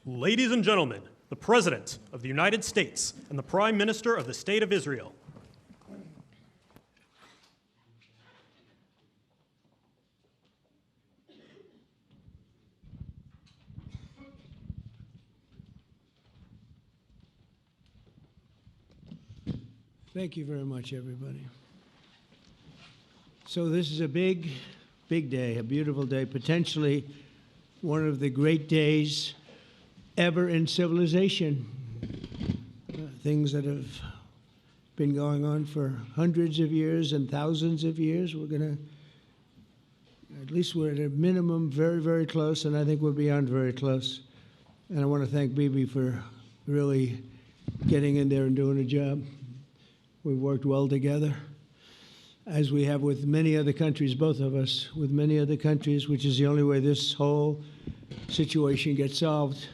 Ladies and gentlemen, the President of the United States and the Prime Minister of the State of Israel. Thank you very much, everybody. So this is a big, big day, a beautiful day, potentially one of the great days ever in civilization. Things that have been going on for hundreds of years and thousands of years. We're going to, at least we're at a minimum very, very close, and I think we're beyond very close. And I want to thank Bibi for really getting in there and doing a job. We've worked well together, as we have with many other countries, both of us, with many other countries, which is the only way this whole situation gets solved.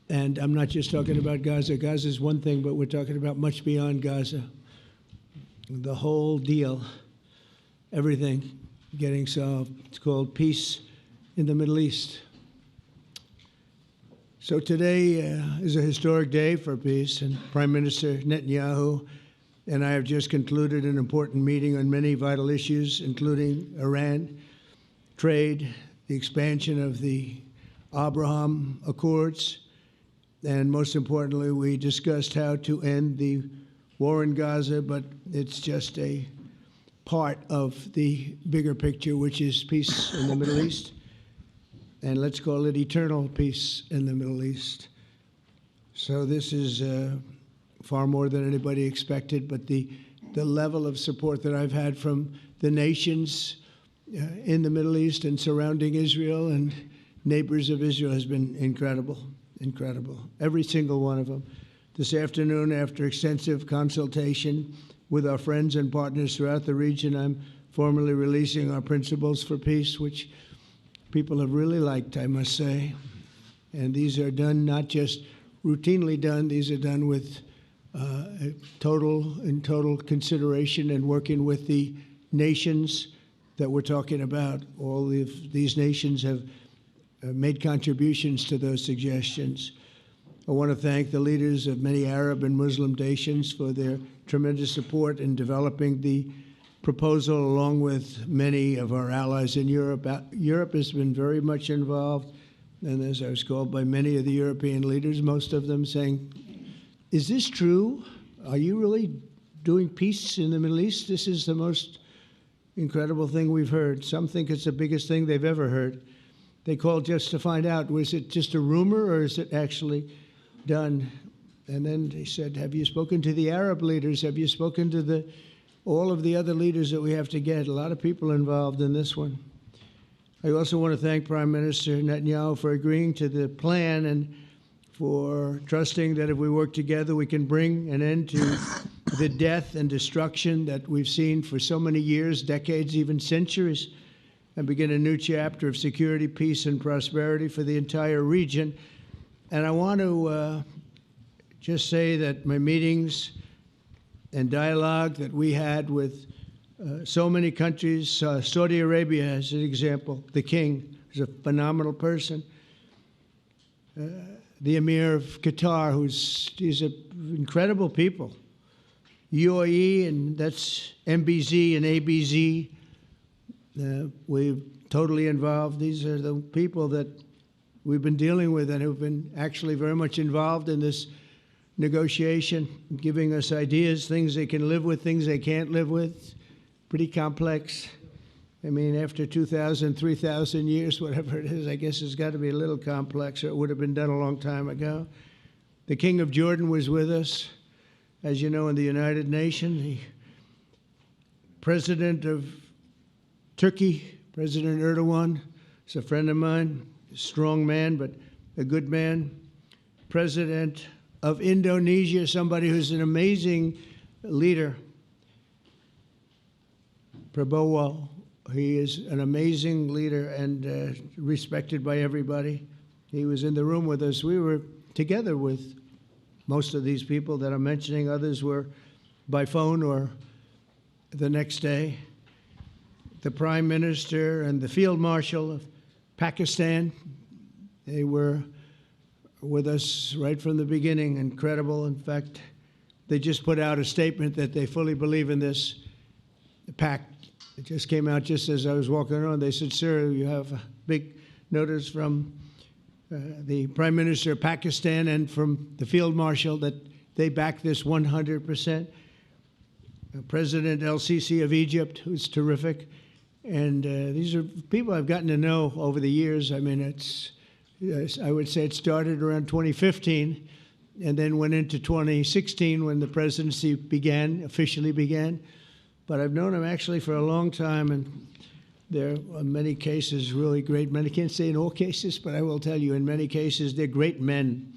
And I'm not just talking about Gaza. Gaza is one thing, but we're talking about much beyond Gaza. The whole deal, everything getting solved. It's called peace in the Middle East. So today is a historic day for peace, and Prime Minister Netanyahu and I have just concluded an important meeting on many vital issues, including Iran, trade, the expansion of the Abraham Accords, and most importantly, we discussed how to end the war in Gaza, but it's just a part of the bigger picture, which is peace in the Middle East, and let's call it eternal peace in the Middle East. So this is far more than anybody expected, but the level of support that I've had from the nations in the Middle East and surrounding Israel and neighbors of Israel has been incredible, incredible. Every single one of them. This afternoon, after extensive consultation with our friends and partners throughout the region, I'm formally releasing our principles for peace, which people have really liked, I must say. And these are done not just routinely done, these are done with total consideration and working with the nations that we're talking about. All of these nations have made contributions to those suggestions. I want to thank the leaders of many Arab and Muslim nations for their tremendous support in developing the proposal, along with many of our allies in Europe. Europe has been very much involved, and as I was called by many of the European leaders, most of them saying, is this true? Are you really doing peace in the Middle East? This is the most incredible thing we've heard. Some think it's the biggest thing they've ever heard. They called just to find out, was it just a rumor or is it actually done? And then they said, have you spoken to the Arab leaders? Have you spoken to all of the other leaders that we have to get? A lot of people involved in this one. I also want to thank Prime Minister Netanyahu for agreeing to the plan and for trusting that if we work together, we can bring an end to the death and destruction that we've seen for so many years, decades, even centuries, and begin a new chapter of security, peace, and prosperity for the entire region. And I want to just say that my meetings and dialogue that we had with so many countries, Saudi Arabia as an example, the king is a phenomenal person. The Emir of Qatar, he's incredible people. UAE, and that's MBZ and ABZ. We're totally involved. These are the people that we've been dealing with and who've been actually very much involved in this negotiation, giving us ideas, things they can live with, things they can't live with. Pretty complex. I mean, after 2,000, 3,000 years, whatever it is, I guess it's got to be a little complex, or it would have been done a long time ago. The King of Jordan was with us, as you know, in the United Nations. The President of Turkey, President Erdogan, is a friend of mine, a strong man, but a good man. President of Indonesia, somebody who's an amazing leader, Prabowo. He is an amazing leader and respected by everybody. He was in the room with us. We were together with most of these people that I'm mentioning. Others were by phone or the next day. The Prime Minister and the Field Marshal of Pakistan, they were with us right from the beginning. Incredible. In fact, they just put out a statement that they fully believe in this pact. It just came out just as I was walking around. They said, sir, you have a big notice from the Prime Minister of Pakistan and from the Field Marshal that they back this 100%. President El-Sisi of Egypt, who's terrific. And these are people I've gotten to know over the years. I mean, I would say it started around 2015 and then went into 2016 when the presidency officially began. But I've known them actually for a long time, and they're in many cases really great men. I can't say in all cases, but I will tell you in many cases they're great men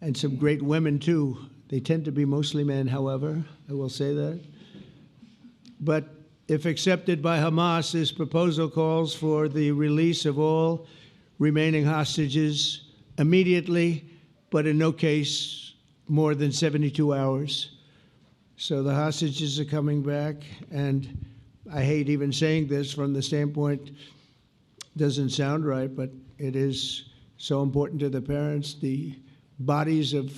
and some great women too. They tend to be mostly men, however, I will say that. But if accepted by Hamas, this proposal calls for the release of all remaining hostages immediately, but in no case more than 72 hours. So the hostages are coming back, and I hate even saying this from the standpoint, doesn't sound right, but it is so important to the parents. The bodies of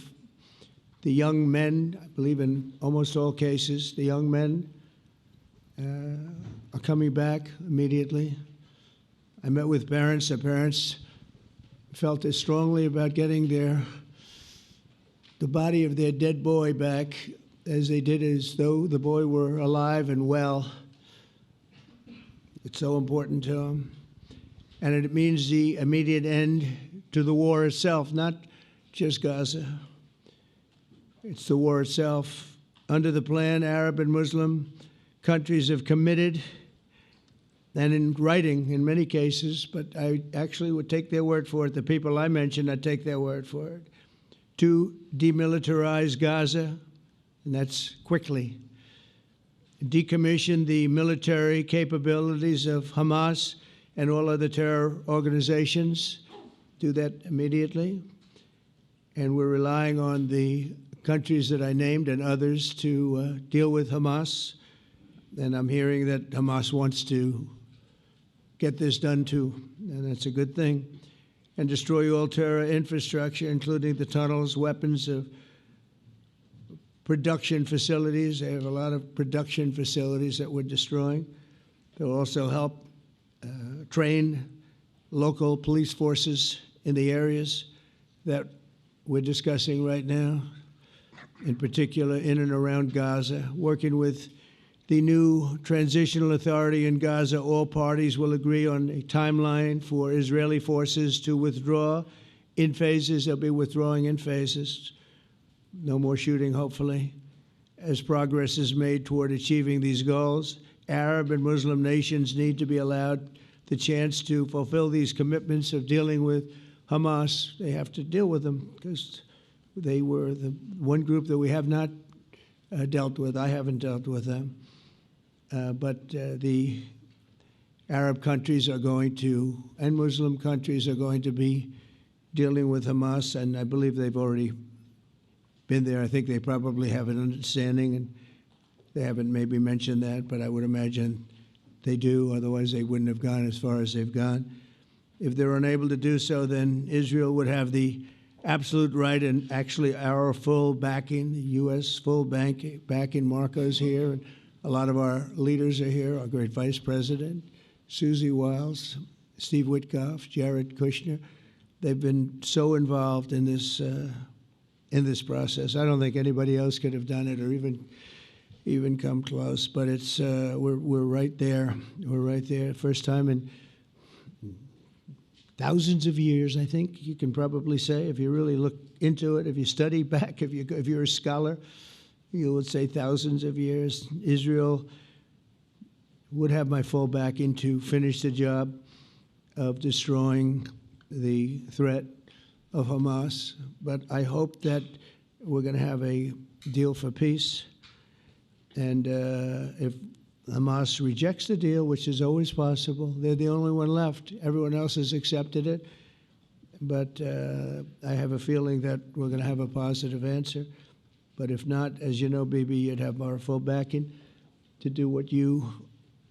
the young men, I believe in almost all cases, the young men are coming back immediately. I met with parents. The parents felt as strongly about getting the body of their dead boy back as they did as though the boy were alive and well. It's so important to them. And it means the immediate end to the war itself, not just Gaza. It's the war itself. Under the plan, Arab and Muslim countries have committed, and in writing in many cases, but I actually would take their word for it. The people I mentioned, I'd take their word for it, to demilitarize Gaza, and that's quickly. Decommission the military capabilities of Hamas and all other terror organizations. Do that immediately. And we're relying on the countries that I named and others to deal with Hamas. And I'm hearing that Hamas wants to get this done too, and that's a good thing. And destroy all terror infrastructure, including the tunnels, weapons of production facilities. They have a lot of production facilities that we're destroying. They'll also help train local police forces in the areas that we're discussing right now, in particular in and around Gaza, working with the new transitional authority in Gaza. All parties will agree on a timeline for Israeli forces to withdraw in phases. They'll be withdrawing in phases. No more shooting, hopefully, as progress is made toward achieving these goals. Arab and Muslim nations need to be allowed the chance to fulfill these commitments of dealing with Hamas. They have to deal with them because they were the one group that we have not dealt with. I haven't dealt with them. But the Arab countries are going to, and Muslim countries are going to be dealing with Hamas, and I believe they've already been there. I think they probably have an understanding, and they haven't maybe mentioned that, but I would imagine they do. Otherwise, they wouldn't have gone as far as they've gone. If they're unable to do so, then Israel would have the absolute right and actually our full backing, the U.S. full backing. Marco's here, and a lot of our leaders are here, our great Vice President, Susie Wiles, Steve Witkoff, Jared Kushner. They've been so involved in this process. I don't think anybody else could have done it or even come close. But it's we're right there. We're right there. First time in thousands of years, I think you can probably say, if you really look into it, if you study back, if you're a scholar, you would say thousands of years. Israel would have my full backing to finish the job of destroying the threat of Hamas. But I hope that we're going to have a deal for peace. And if Hamas rejects the deal, which is always possible, they're the only one left. Everyone else has accepted it. But I have a feeling that we're going to have a positive answer. But if not, as you know, Bibi, you'd have our full backing to do what you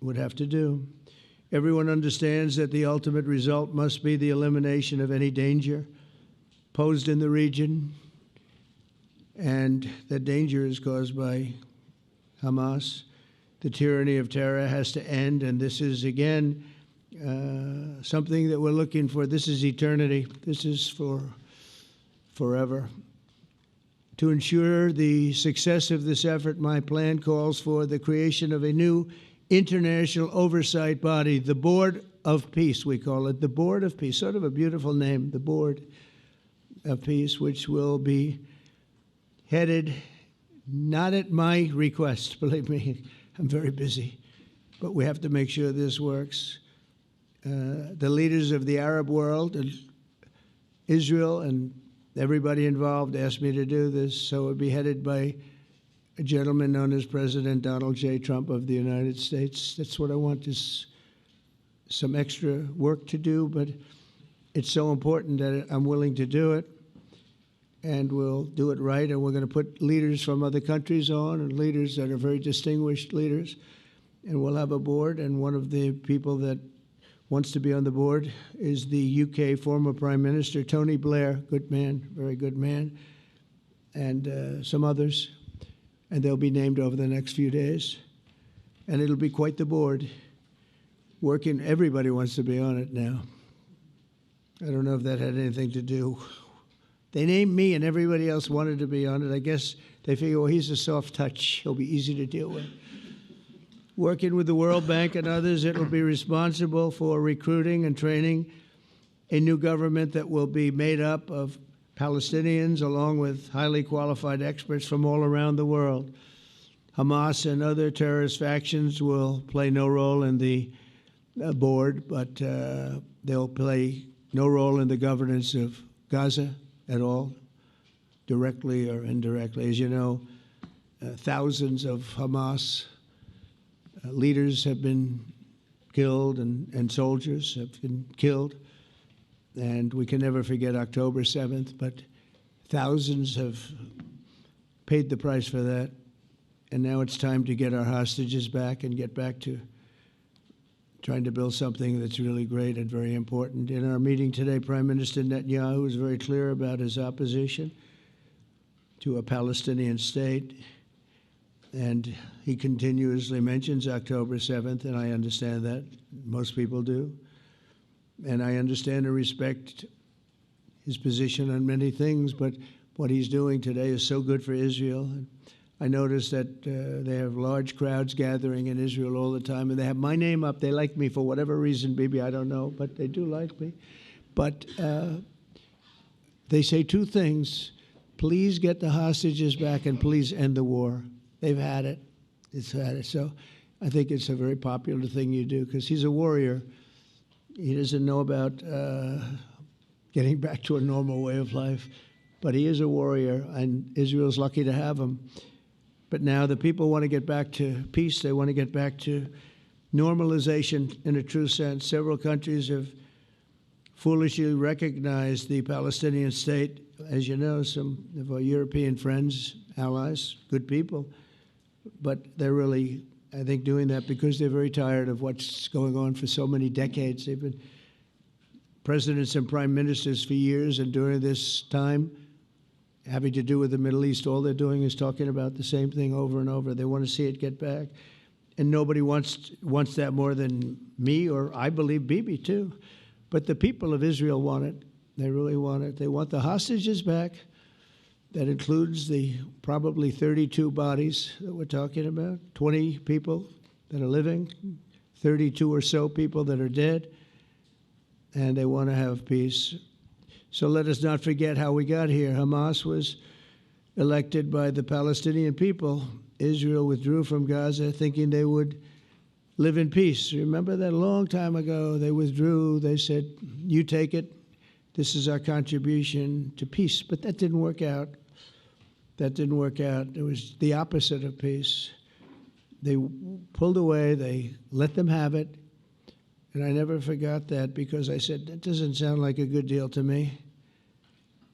would have to do. Everyone understands that the ultimate result must be the elimination of any danger, posed in the region, and the danger is caused by Hamas. The tyranny of terror has to end, and this is, again, something that we're looking for. This is eternity. This is for forever. To ensure the success of this effort, my plan calls for the creation of a new international oversight body, the Board of Peace, we call it, the Board of Peace, sort of a beautiful name, the Board of Peace, which will be headed, not at my request, believe me, I'm very busy, but we have to make sure this works. The leaders of the Arab world and Israel and everybody involved asked me to do this, so it would be headed by a gentleman known as President Donald J. Trump of the United States. That's what I want, is some extra work to do, but it's so important that I'm willing to do it, and we'll do it right, and we're going to put leaders from other countries on, and leaders that are very distinguished leaders, and we'll have a board, and one of the people that wants to be on the board is the UK former Prime Minister, Tony Blair, good man, very good man, and some others, and they'll be named over the next few days, and it'll be quite the board. Working, everybody wants to be on it now. I don't know if that had anything to do. They named me and everybody else wanted to be on it. I guess they figure, well, he's a soft touch. He'll be easy to deal with. Working with the World Bank and others, it will be responsible for recruiting and training a new government that will be made up of Palestinians along with highly qualified experts from all around the world. Hamas and other terrorist factions will play no role in the board, but they'll play no role in the governance of Gaza at all, directly or indirectly. As you know, thousands of Hamas leaders have been killed and soldiers have been killed. And we can never forget October 7th, but thousands have paid the price for that. And now it's time to get our hostages back and get back to trying to build something that's really great and very important. In our meeting today, Prime Minister Netanyahu was very clear about his opposition to a Palestinian state. And he continuously mentions October 7th, and I understand that. Most people do. And I understand and respect his position on many things, but what he's doing today is so good for Israel. I notice that they have large crowds gathering in Israel all the time, and they have my name up. They like me for whatever reason, maybe I don't know, but they do like me. But they say two things: please get the hostages back, and please end the war. They've had it. It's had it. So I think it's a very popular thing you do, because he's a warrior. He doesn't know about getting back to a normal way of life, but he is a warrior, and Israel's lucky to have him. But now the people want to get back to peace. They want to get back to normalization in a true sense. Several countries have foolishly recognized the Palestinian state. As you know, some of our European friends, allies, good people, but they're really, I think, doing that because they're very tired of what's going on for so many decades. They've been presidents and prime ministers for years, and during this time, having to do with the Middle East, all they're doing is talking about the same thing over and over. They want to see it get back. And nobody wants that more than me, or I believe Bibi too. But the people of Israel want it. They really want it. They want the hostages back. That includes the probably 32 bodies that we're talking about, 20 people that are living, 32 or so people that are dead, and they want to have peace. So let us not forget how we got here. Hamas was elected by the Palestinian people. Israel withdrew from Gaza thinking they would live in peace. Remember that a long time ago? They withdrew. They said, you take it. This is our contribution to peace. But that didn't work out. That didn't work out. It was the opposite of peace. They pulled away. They let them have it. And I never forgot that, because I said, that doesn't sound like a good deal to me.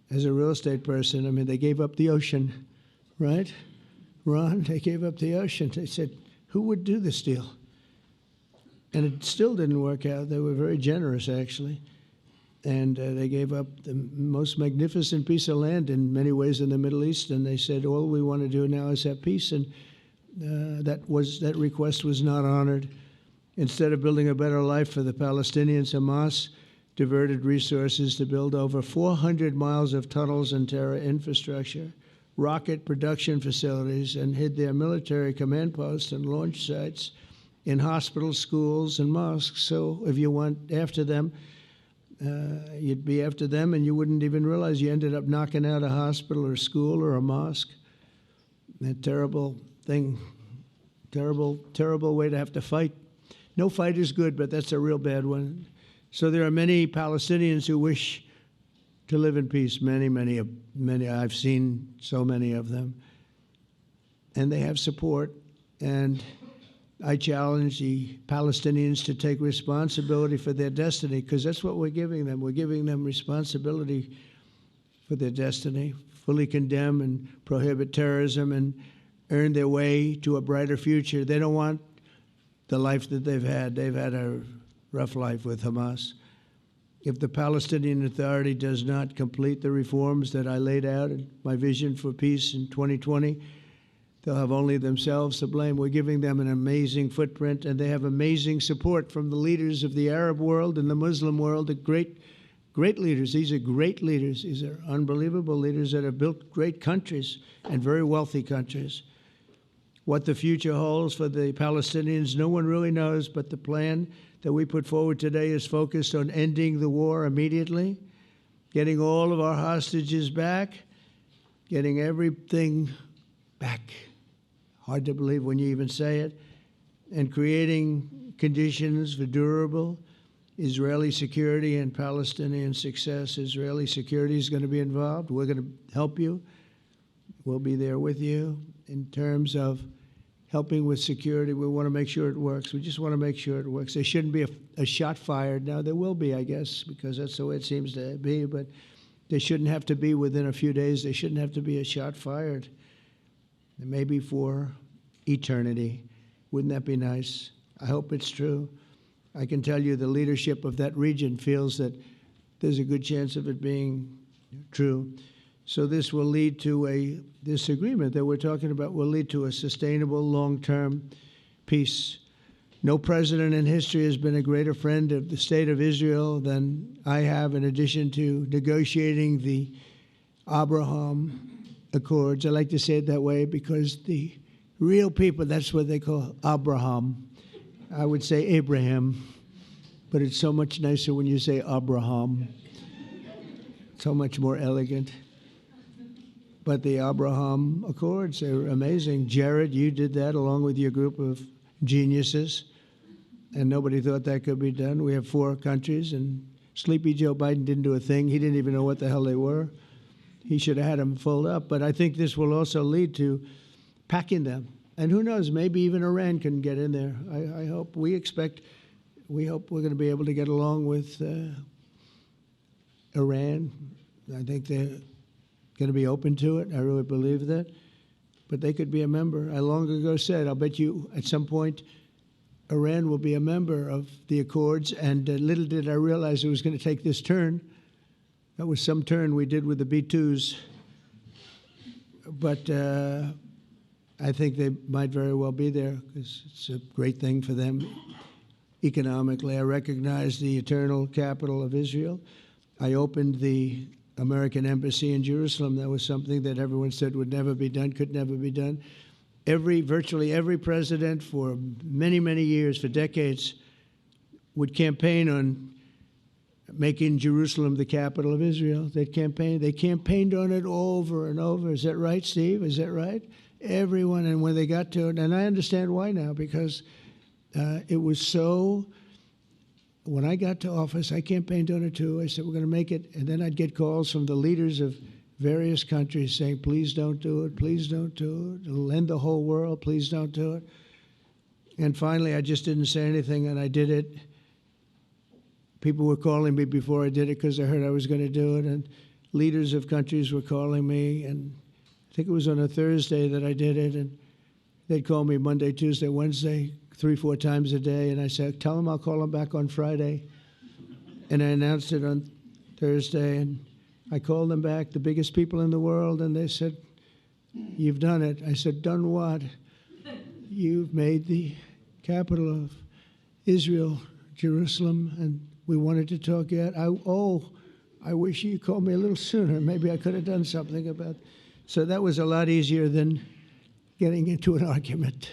As a real estate person, I mean, they gave up the ocean, right? Ron, they gave up the ocean. They said, who would do this deal? And it still didn't work out. They were very generous, actually. And they gave up the most magnificent piece of land in many ways in the Middle East, and they said, all we want to do now is have peace, and that request was not honored. Instead of building a better life for the Palestinians, Hamas diverted resources to build over 400 miles of tunnels and terror infrastructure, rocket production facilities, and hid their military command posts and launch sites in hospitals, schools, and mosques. So if you went after them, you'd be after them, and you wouldn't even realize you ended up knocking out a hospital or a school or a mosque. A terrible thing, terrible, terrible way to have to fight. No fight is good, but that's a real bad one. So there are many Palestinians who wish to live in peace. Many. I've seen so many of them, and they have support. And I challenge the Palestinians to take responsibility for their destiny, because that's what we're giving them. We're giving them responsibility for their destiny, fully condemn and prohibit terrorism and earn their way to a brighter future. They don't want the life that they've had. They've had a rough life with Hamas. If the Palestinian Authority does not complete the reforms that I laid out in my vision for peace in 2020, they'll have only themselves to blame. We're giving them an amazing footprint, and they have amazing support from the leaders of the Arab world and the Muslim world, the great leaders. These are great leaders. These are unbelievable leaders that have built great countries and very wealthy countries. What the future holds for the Palestinians, no one really knows, but the plan that we put forward today is focused on ending the war immediately, getting all of our hostages back, getting everything back. Hard to believe when you even say it, and creating conditions for durable Israeli security and Palestinian success. Israeli security is going to be involved. We're going to help you. We'll be there with you in terms of helping with security. We want to make sure it works. We just want to make sure it works. There shouldn't be a shot fired. Now, there will be, I guess, because that's the way it seems to be, but there shouldn't have to be within a few days. There shouldn't have to be a shot fired. And maybe for eternity. Wouldn't that be nice? I hope it's true. I can tell you the leadership of that region feels that there's a good chance of it being true. So this will lead to this agreement that we're talking about will lead to a sustainable long-term peace. No president in history has been a greater friend of the state of Israel than I have, in addition to negotiating the Abraham Accords. I like to say it that way because the real people, that's what they call Abraham. I would say Abraham, but it's so much nicer when you say Abraham. So much more elegant. But the Abraham Accords, they're amazing. Jared, you did that along with your group of geniuses, and nobody thought that could be done. We have 4 countries, and Sleepy Joe Biden didn't do a thing. He didn't even know what the hell they were. He should have had them filled up. But I think this will also lead to packing them. And who knows, maybe even Iran can get in there. I hope, we hope we're going to be able to get along with Iran. I think they're going to be open to it. I really believe that. But they could be a member. I long ago said, I'll bet you at some point Iran will be a member of the Accords. And little did I realize it was going to take this turn. That was some turn we did with the B-2s. But I think they might very well be there because it's a great thing for them economically. I recognize the eternal capital of Israel. I opened the American embassy in Jerusalem. That was something that everyone said would never be done, could never be done. Virtually every president for many, many years, for decades, would campaign on making Jerusalem the capital of Israel. They campaigned on it over and over. Is that right, Steve? Is that right? Everyone, and when they got to it, and I understand why now, because it was so. When I got to office, I campaigned on it too. I said, we're going to make it. And then I'd get calls from the leaders of various countries saying, please don't do it, please don't do it. It'll end the whole world, please don't do it. And finally, I just didn't say anything, and I did it. People were calling me before I did it because they heard I was going to do it, and leaders of countries were calling me, and I think it was on a Thursday that I did it, and they'd call me Monday, Tuesday, Wednesday, 3-4 times a day, and I said, tell them I'll call them back on Friday. And I announced it on Thursday, and I called them back, the biggest people in the world, and they said, "You've done it." I said, "Done what?" "You've made the capital of Israel, Jerusalem, and we wanted to talk yet." I wish you called me a little sooner. Maybe I could have done something about it. So that was a lot easier than getting into an argument,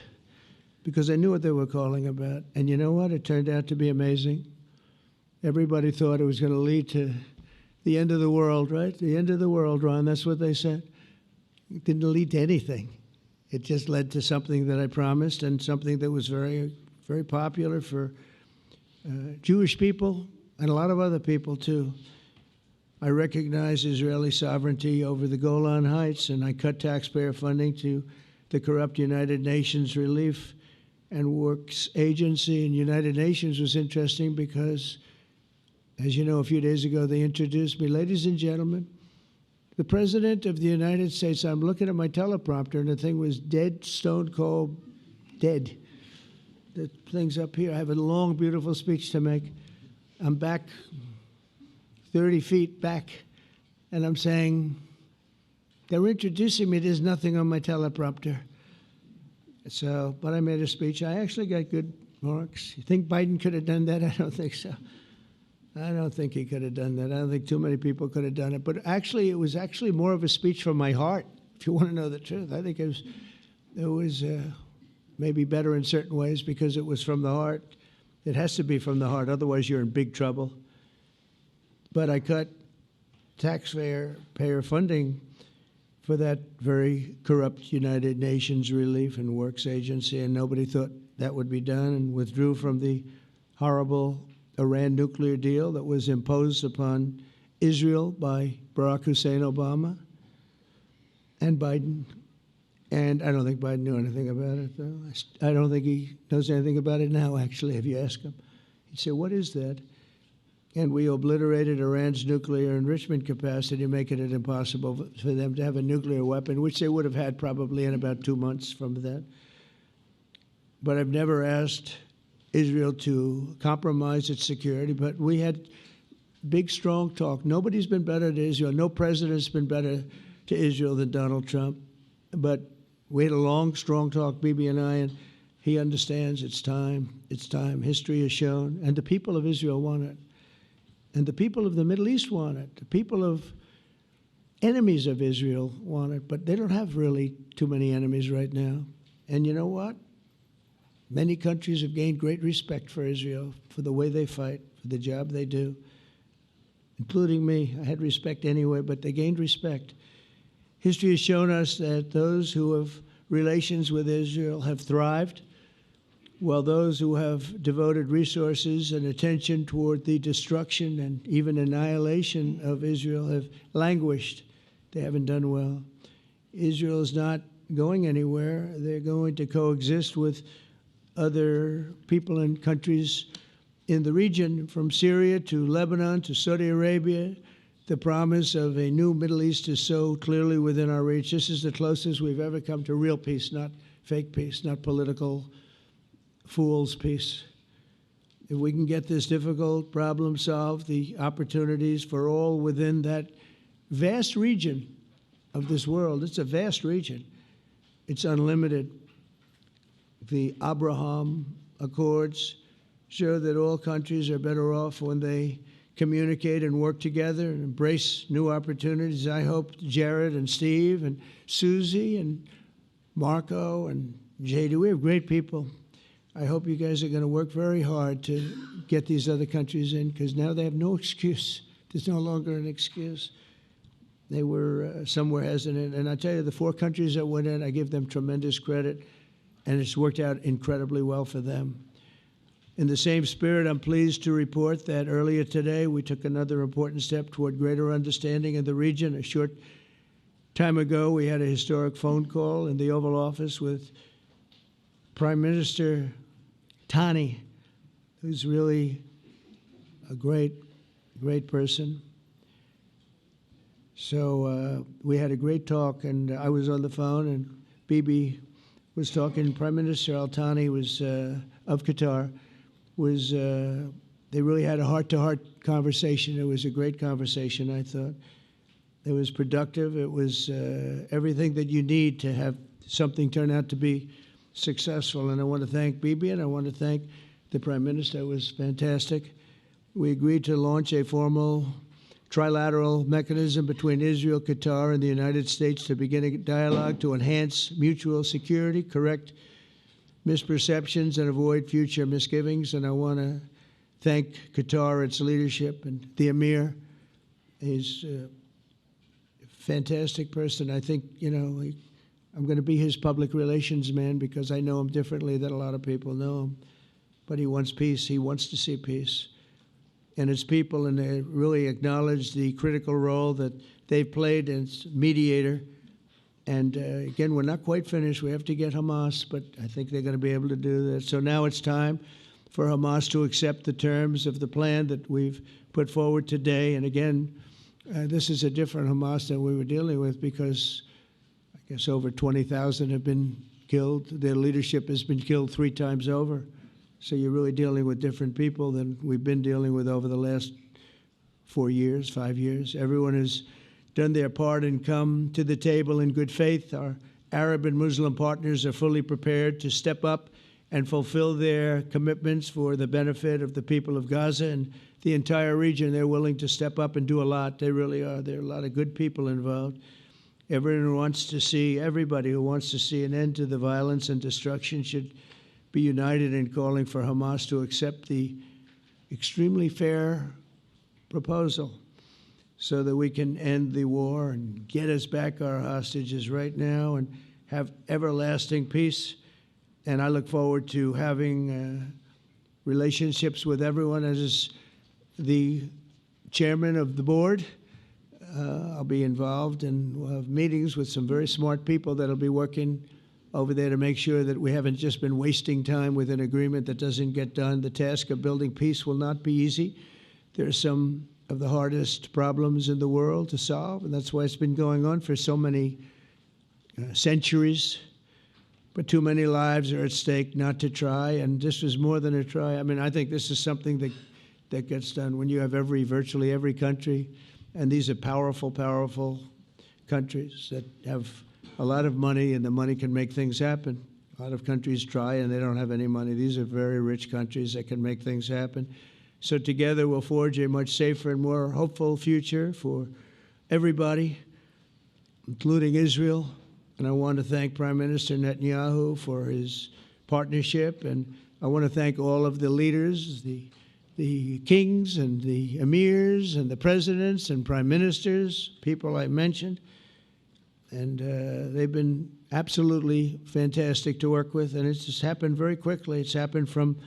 because I knew what they were calling about. And you know what? It turned out to be amazing. Everybody thought it was going to lead to the end of the world, right? The end of the world, Ron, that's what they said. It didn't lead to anything. It just led to something that I promised, and something that was very, very popular for Jewish people and a lot of other people too. I recognize Israeli sovereignty over the Golan Heights, and I cut taxpayer funding to the corrupt United Nations Relief and Works Agency. And United Nations was interesting because, as you know, a few days ago they introduced me. Ladies and gentlemen, the President of the United States. I'm looking at my teleprompter, and the thing was dead, stone cold, dead. The thing's up here. I have a long, beautiful speech to make. I'm back 30 feet back, and I'm saying, they're introducing me. There's nothing on my teleprompter. So, but I made a speech. I actually got good marks. You think Biden could have done that? I don't think so. I don't think he could have done that. I don't think too many people could have done it. But actually, it was actually more of a speech from my heart, if you want to know the truth. I think it was maybe better in certain ways because it was from the heart. It has to be from the heart. Otherwise, you're in big trouble. But I cut taxpayer funding for that very corrupt United Nations Relief and Works Agency, and nobody thought that would be done, and withdrew from the horrible Iran nuclear deal that was imposed upon Israel by Barack Hussein Obama and Biden. And I don't think Biden knew anything about it, though. I don't think he knows anything about it now, actually, if you ask him. He'd say, "What is that?" And we obliterated Iran's nuclear enrichment capacity, making it impossible for them to have a nuclear weapon, which they would have had probably in about 2 months from that. But I've never asked Israel to compromise its security, but we had big, strong talk. Nobody's been better to Israel. No president's been better to Israel than Donald Trump. But we had a long, strong talk, Bibi and I, and he understands it's time. It's time. History has shown. And the people of Israel want it. And the people of the Middle East want it. The people of enemies of Israel want it. But they don't have really too many enemies right now. And you know what? Many countries have gained great respect for Israel, for the way they fight, for the job they do, including me. I had respect anyway, but they gained respect. History has shown us that those who have relations with Israel have thrived, while those who have devoted resources and attention toward the destruction and even annihilation of Israel have languished. They haven't done well. Israel is not going anywhere. They're going to coexist with other people and countries in the region, from Syria to Lebanon to Saudi Arabia. The promise of a new Middle East is so clearly within our reach. This is the closest we've ever come to real peace, not fake peace, not political fool's peace. If we can get this difficult problem solved, the opportunities for all within that vast region of this world, it's a vast region, it's unlimited. The Abraham Accords show that all countries are better off when they communicate and work together and embrace new opportunities. I hope Jared and Steve and Susie and Marco and JD, we have great people. I hope you guys are going to work very hard to get these other countries in, because now they have no excuse. There's no longer an excuse. They were somewhere hesitant. And I tell you, the 4 countries that went in, I give them tremendous credit, and it's worked out incredibly well for them. In the same spirit, I'm pleased to report that earlier today we took another important step toward greater understanding in the region. A short time ago, we had a historic phone call in the Oval Office with Prime Minister Tani, who's really a great, great person. So we had a great talk, and I was on the phone, and Bibi was talking. Prime Minister Al Thani was of Qatar, was They really had a heart-to-heart conversation. It was a great conversation, I thought. It was productive. It was everything that you need to have something turn out to be successful. And I want to thank Bibi, and I want to thank the Prime Minister. It was fantastic. We agreed to launch a formal trilateral mechanism between Israel, Qatar, and the United States to begin a dialogue to enhance mutual security, correct misperceptions, and avoid future misgivings. And I want to thank Qatar, its leadership, and the Emir. He's a fantastic person. I think, I'm going to be his public relations man because I know him differently than a lot of people know him. But he wants peace. He wants to see peace. And his people, and they really acknowledge the critical role that they've played as mediator. And again, we're not quite finished. We have to get Hamas, but I think they're going to be able to do that. So now it's time for Hamas to accept the terms of the plan that we've put forward today. And again, this is a different Hamas than we were dealing with because I guess over 20,000 have been killed. Their leadership has been killed 3 times over. So you're really dealing with different people than we've been dealing with over the last 4 years, 5 years. Everyone has done their part and come to the table in good faith. Our Arab and Muslim partners are fully prepared to step up and fulfill their commitments for the benefit of the people of Gaza and the entire region. They're willing to step up and do a lot. They really are. There are a lot of good people involved. Everybody who wants to see an end to the violence and destruction should be united in calling for Hamas to accept the extremely fair proposal so that we can end the war and get us back our hostages right now and have everlasting peace. And I look forward to having relationships with everyone. As the chairman of the board, I'll be involved, and we'll have meetings with some very smart people that'll be working over there to make sure that we haven't just been wasting time with an agreement that doesn't get done. The task of building peace will not be easy. There are some of the hardest problems in the world to solve, and that's why it's been going on for so many centuries. But too many lives are at stake not to try, and this was more than a try. I mean, I think this is something that gets done when you have virtually every country, and these are powerful, powerful countries that have a lot of money, and the money can make things happen. A lot of countries try, and they don't have any money. These are very rich countries that can make things happen. So together we'll forge a much safer and more hopeful future for everybody, including Israel. And I want to thank Prime Minister Netanyahu for his partnership. And I want to thank all of the leaders, the kings and the emirs and the presidents and prime ministers, people I mentioned. And they've been absolutely fantastic to work with. And it's just happened very quickly. It's happened from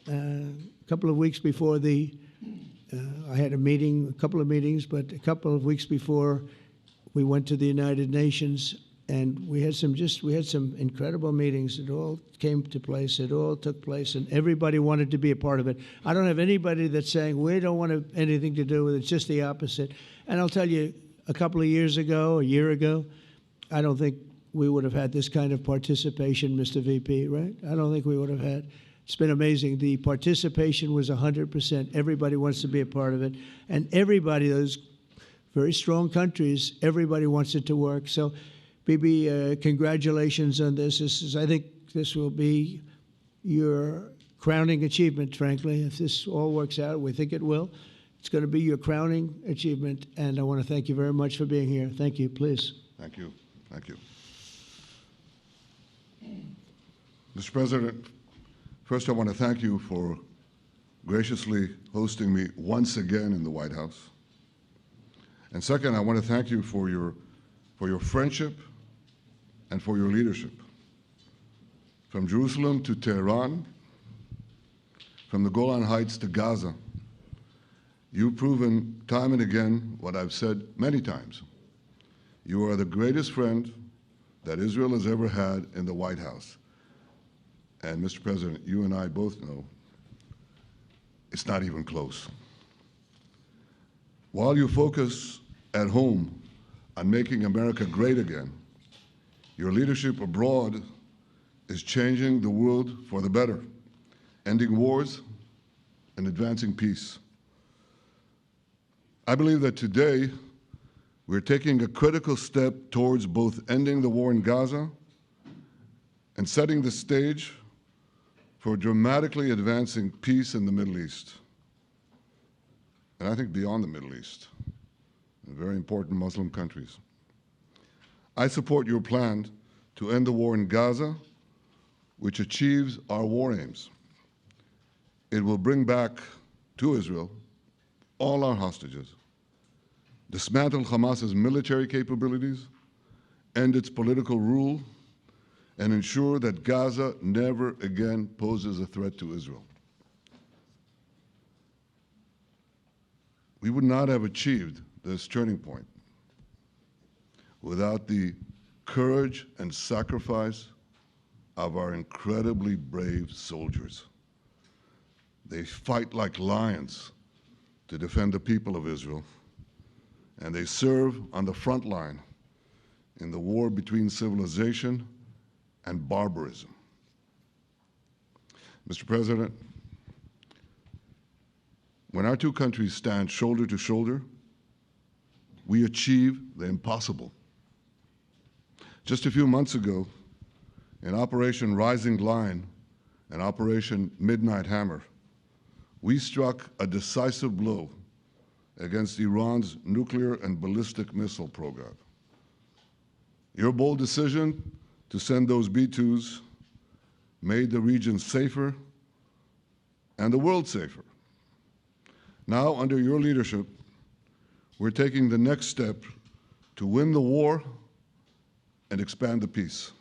a couple of weeks before I had a couple of meetings, but a couple of weeks before we went to the United Nations, and we had some incredible meetings. It all came to place. It all took place, and everybody wanted to be a part of it. I don't have anybody that's saying we don't want anything to do with it. It's just the opposite. And I'll tell you, a couple of years ago, a year ago, I don't think we would have had this kind of participation, Mr. VP, right? I don't think we would have had. It's been amazing. The participation was 100%. Everybody wants to be a part of it. And everybody, those very strong countries, everybody wants it to work. So, Bibi, congratulations on this. I think this will be your crowning achievement, frankly. If this all works out, we think it will. It's going to be your crowning achievement. And I want to thank you very much for being here. Thank you. Please. Thank you. Thank you. Mr. President, first I want to thank you for graciously hosting me once again in the White House. And second, I want to thank you for your friendship and for your leadership. From Jerusalem to Tehran, from the Golan Heights to Gaza, you've proven time and again what I've said many times. You are the greatest friend that Israel has ever had in the White House. And Mr. President, you and I both know it's not even close. While you focus at home on making America great again, your leadership abroad is changing the world for the better, ending wars, and advancing peace. I believe that today we're taking a critical step towards both ending the war in Gaza and setting the stage for dramatically advancing peace in the Middle East, and I think beyond the Middle East, in very important Muslim countries. I support your plan to end the war in Gaza, which achieves our war aims. It will bring back to Israel all our hostages, dismantle Hamas's military capabilities, end its political rule, and ensure that Gaza never again poses a threat to Israel. We would not have achieved this turning point without the courage and sacrifice of our incredibly brave soldiers. They fight like lions to defend the people of Israel, and they serve on the front line in the war between civilization and barbarism. Mr. President, when our two countries stand shoulder to shoulder, we achieve the impossible. Just a few months ago, in Operation Rising Lion and Operation Midnight Hammer, we struck a decisive blow against Iran's nuclear and ballistic missile program. Your bold decision to send those B-2s made the region safer and the world safer. Now, under your leadership, we're taking the next step to win the war and expand the peace.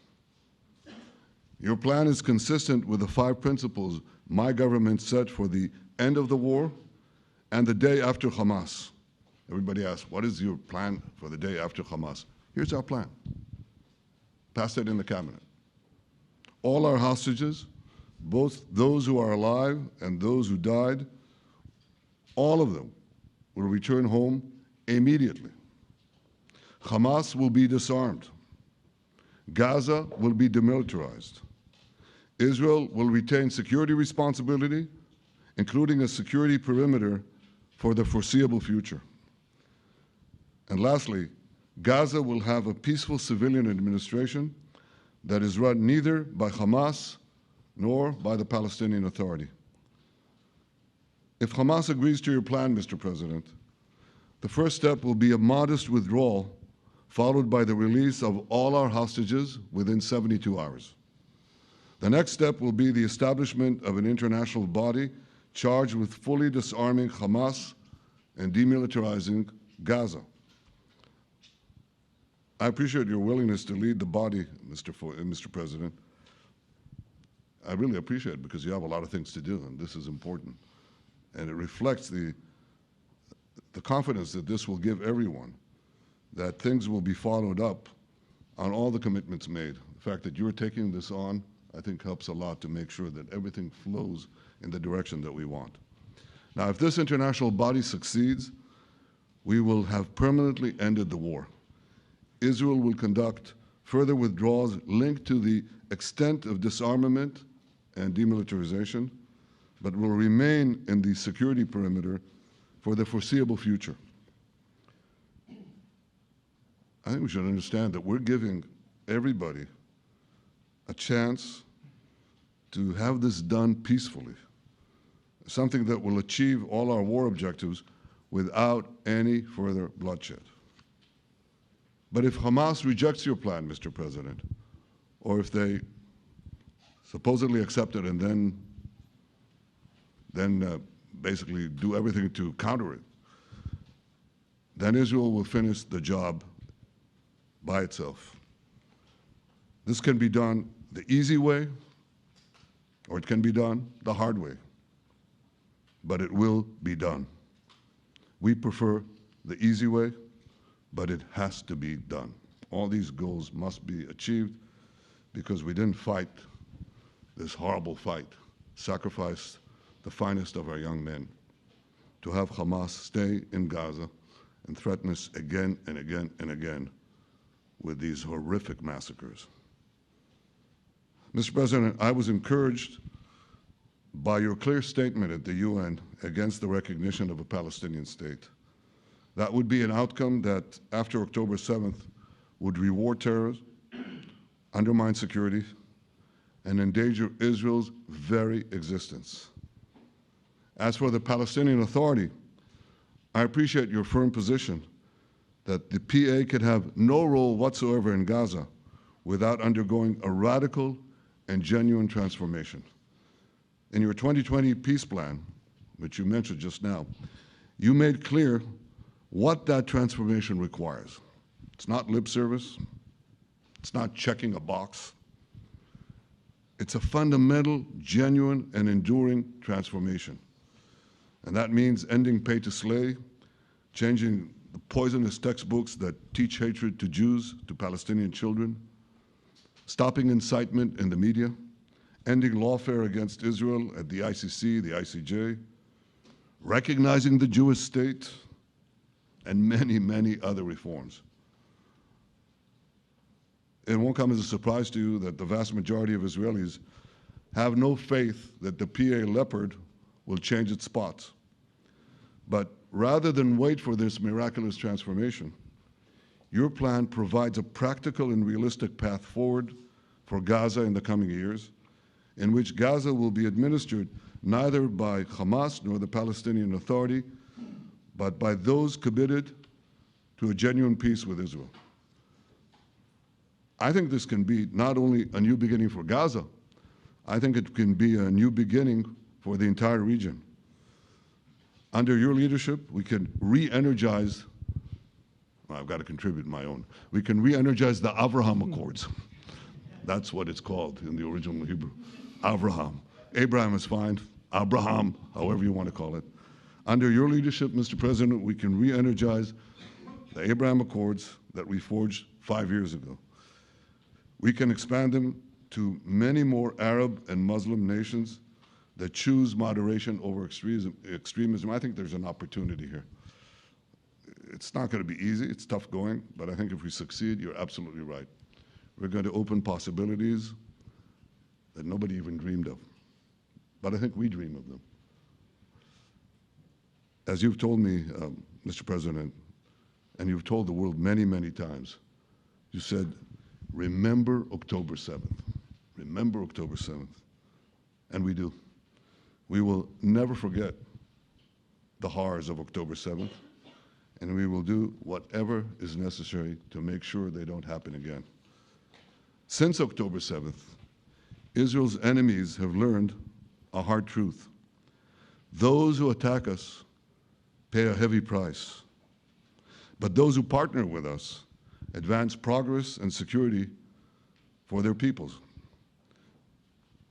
Your plan is consistent with the 5 principles my government set for the end of the war and the day after Hamas. Everybody asks, what is your plan for the day after Hamas? Here's our plan. Passed it in the cabinet. All our hostages, both those who are alive and those who died, all of them will return home immediately. Hamas will be disarmed. Gaza will be demilitarized. Israel will retain security responsibility, including a security perimeter for the foreseeable future. And lastly, Gaza will have a peaceful civilian administration that is run neither by Hamas nor by the Palestinian Authority. If Hamas agrees to your plan, Mr. President, the first step will be a modest withdrawal, followed by the release of all our hostages within 72 hours. The next step will be the establishment of an international body charged with fully disarming Hamas and demilitarizing Gaza. I appreciate your willingness to lead the body, Mr. President. I really appreciate it because you have a lot of things to do, and this is important. And it reflects the confidence that this will give everyone, that things will be followed up on all the commitments made. The fact that you're taking this on, I think, helps a lot to make sure that everything flows in the direction that we want. Now, if this international body succeeds, we will have permanently ended the war. Israel will conduct further withdrawals linked to the extent of disarmament and demilitarization, but will remain in the security perimeter for the foreseeable future. I think we should understand that we're giving everybody a chance to have this done peacefully, something that will achieve all our war objectives without any further bloodshed. But if Hamas rejects your plan, Mr. President, or if they supposedly accept it and then basically do everything to counter it, then Israel will finish the job by itself. This can be done the easy way, or it can be done the hard way, but it will be done. We prefer the easy way, but it has to be done. All these goals must be achieved because we didn't fight this horrible fight, sacrifice the finest of our young men to have Hamas stay in Gaza and threaten us again and again and again with these horrific massacres. Mr. President, I was encouraged by your clear statement at the UN against the recognition of a Palestinian state. That would be an outcome that, after October 7th, would reward terrorism, undermine security, and endanger Israel's very existence. As for the Palestinian Authority, I appreciate your firm position that the PA could have no role whatsoever in Gaza without undergoing a radical and genuine transformation. In your 2020 peace plan, which you mentioned just now, you made clear what that transformation requires. It's not lip service. It's not checking a box. It's a fundamental, genuine, and enduring transformation. And that means ending pay to slay, changing the poisonous textbooks that teach hatred to Jews, to Palestinian children, stopping incitement in the media, ending lawfare against Israel at the ICC, the ICJ, recognizing the Jewish state, and many, many other reforms. It won't come as a surprise to you that the vast majority of Israelis have no faith that the PA Leopard will change its spots. But rather than wait for this miraculous transformation, your plan provides a practical and realistic path forward for Gaza in the coming years, in which Gaza will be administered neither by Hamas nor the Palestinian Authority, but by those committed to a genuine peace with Israel. I think this can be not only a new beginning for Gaza, I think it can be a new beginning for the entire region. Under your leadership, we can re-energize, well, I've got to contribute my own, we can re-energize the Abraham Accords. That's what it's called in the original Hebrew, Abraham. Abraham is fine, Abraham, however you want to call it. Under your leadership, Mr. President, we can re-energize the Abraham Accords that we forged 5 years ago. We can expand them to many more Arab and Muslim nations that choose moderation over extremism. I think there's an opportunity here. It's not going to be easy, it's tough going, but I think if we succeed, you're absolutely right. We're going to open possibilities that nobody even dreamed of. But I think we dream of them. As you've told me, Mr. President, and you've told the world many, many times, you said, remember October 7th. Remember October 7th. And we do. We will never forget the horrors of October 7th, and we will do whatever is necessary to make sure they don't happen again. Since October 7th, Israel's enemies have learned a hard truth. Those who attack us pay a heavy price, but those who partner with us advance progress and security for their peoples.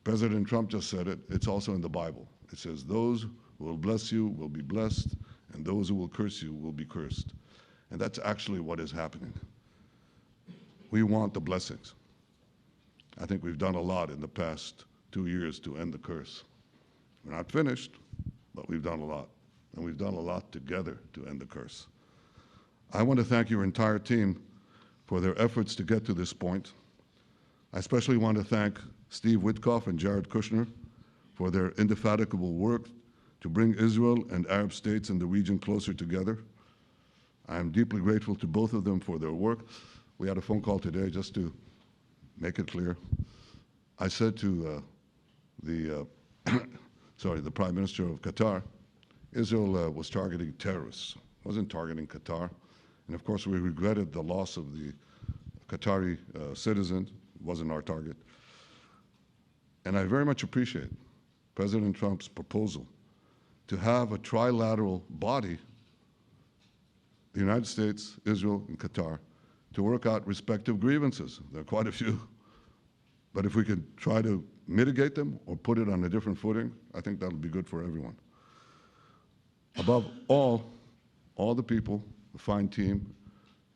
President Trump just said it. It's also in the Bible. It says, those who will bless you will be blessed, and those who will curse you will be cursed. And that's actually what is happening. We want the blessings. I think we've done a lot in the past 2 years to end the curse. We're not finished, but we've done a lot. And we've done a lot together to end the curse. I want to thank your entire team for their efforts to get to this point. I especially want to thank Steve Witkoff and Jared Kushner for their indefatigable work to bring Israel and Arab states in the region closer together. I am deeply grateful to both of them for their work. We had a phone call today just to make it clear. I said to the Prime Minister of Qatar, Israel was targeting terrorists, wasn't targeting Qatar. And of course, we regretted the loss of the Qatari citizen, wasn't our target. And I very much appreciate President Trump's proposal to have a trilateral body, the United States, Israel, and Qatar, to work out respective grievances. There are quite a few. But if we could try to mitigate them or put it on a different footing, I think that'll be good for everyone. Above all the people, the fine team,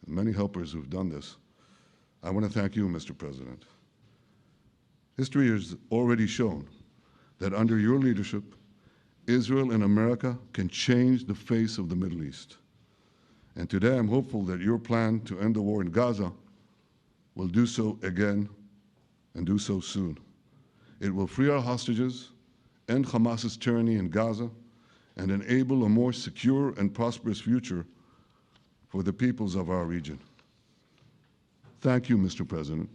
and many helpers who've done this, I want to thank you, Mr. President. History has already shown that under your leadership, Israel and America can change the face of the Middle East. And today I'm hopeful that your plan to end the war in Gaza will do so again and do so soon. It will free our hostages end Hamas's tyranny in Gaza, and enable a more secure and prosperous future for the peoples of our region. Thank you, Mr. President.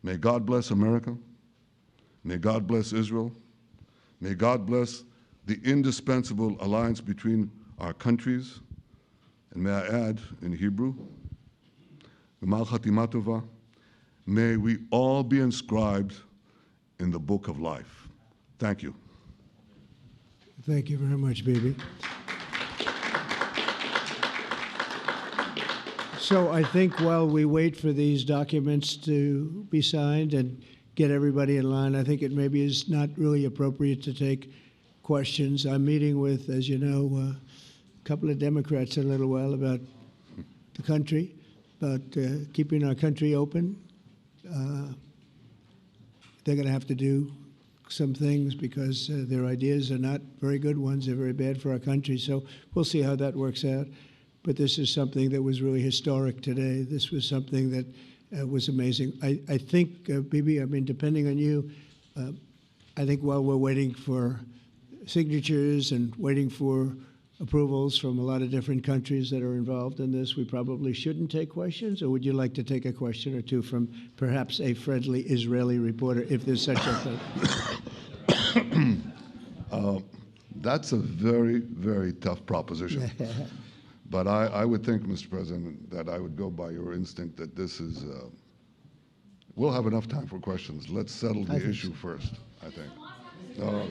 May God bless America. May God bless Israel. May God bless the indispensable alliance between our countries. And may I add, in Hebrew, G'mal Chatima Tova, may we all be inscribed in the book of life. Thank you. Thank you very much, Bibi. So I think while we wait for these documents to be signed and get everybody in line, I think it maybe is not really appropriate to take questions. I'm meeting with, as you know, a couple of Democrats in a little while about the country, about keeping our country open. They're going to have to do some things because their ideas are not very good ones. They're very bad for our country. So we'll see how that works out. But this is something that was really historic today. This was something that was amazing. I think, Bibi, I mean, depending on you, I think while we're waiting for signatures and waiting for approvals from a lot of different countries that are involved in this, we probably shouldn't take questions? Or would you like to take a question or two from perhaps a friendly Israeli reporter, if there's such a thing? That's a very, very tough proposition. But I would think, Mr. President, that I would go by your instinct that this is, we'll have enough time for questions. Let's settle the issue first, I think. No,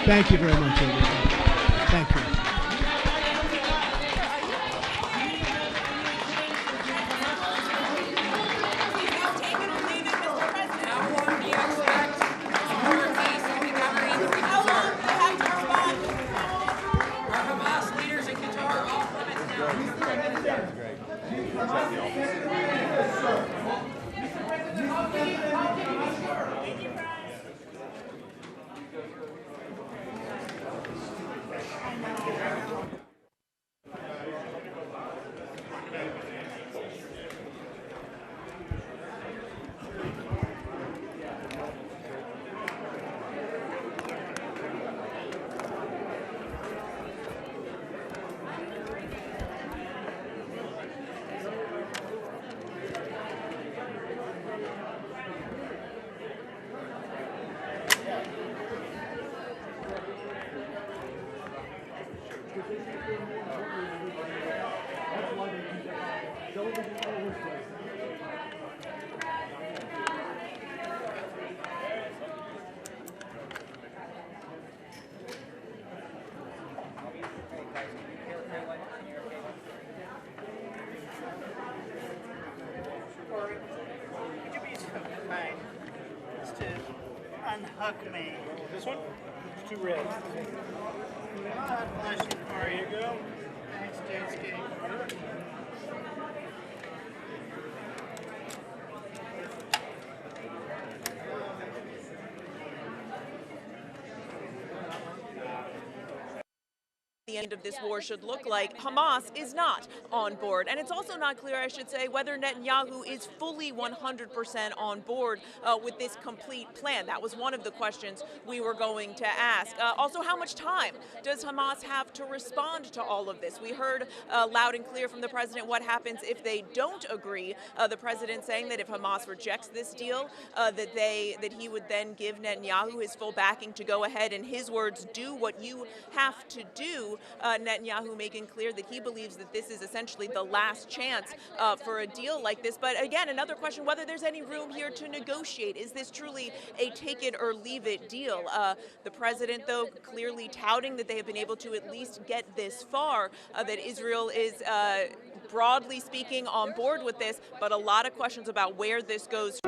Thank you very much, everybody. Thank you. Would you be so kind as to unhook me? This one? It's too red. God bless you. There you go. Thanks, James. The end of this war should look like. Hamas is not on board. And it's also not clear, I should say, whether Netanyahu is fully 100% on board with this complete plan. That was one of the questions we were going to ask. Also, how much time does Hamas have to respond to all of this? We heard loud and clear from the president what happens if they don't agree. The president saying that if Hamas rejects this deal, that he would then give Netanyahu his full backing to go ahead, in his words, do what you have to do. Netanyahu making clear that he believes that this is essentially the last chance for a deal like this. But again, another question, whether there's any room here to negotiate. Is this truly a take it or leave it deal? The president, though, clearly touting that they have been able to at least get this far, that Israel is, broadly speaking, on board with this, but a lot of questions about where this goes.